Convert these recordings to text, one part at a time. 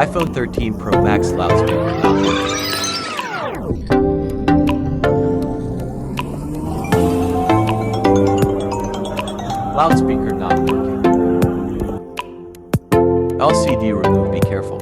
iPhone 13 Pro Max Loudspeaker not working. Loudspeaker not working. LCD remove, be careful.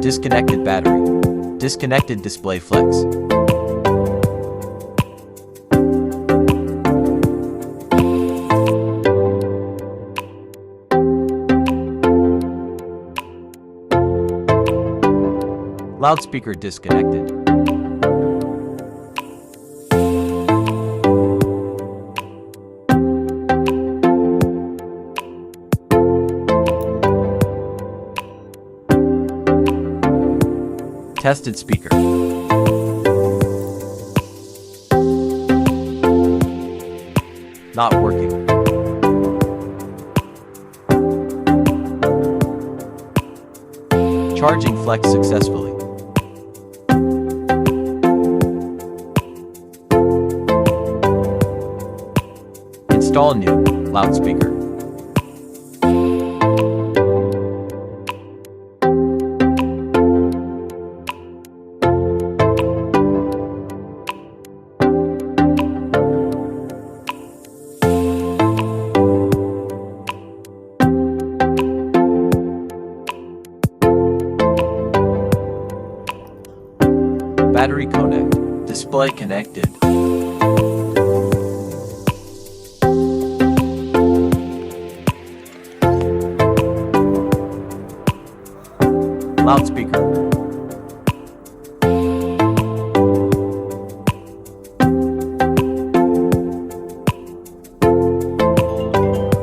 Disconnected battery. Disconnected display flex. Loudspeaker disconnected. Tested speaker. Not working. Charging flex successfully. Install new loudspeaker. Battery connect. Display connected. Loudspeaker.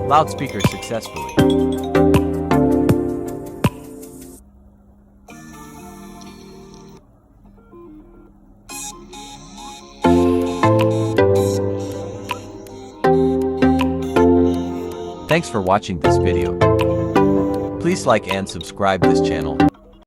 Loudspeaker successfully. Thanks for watching this video. Please like and subscribe this channel.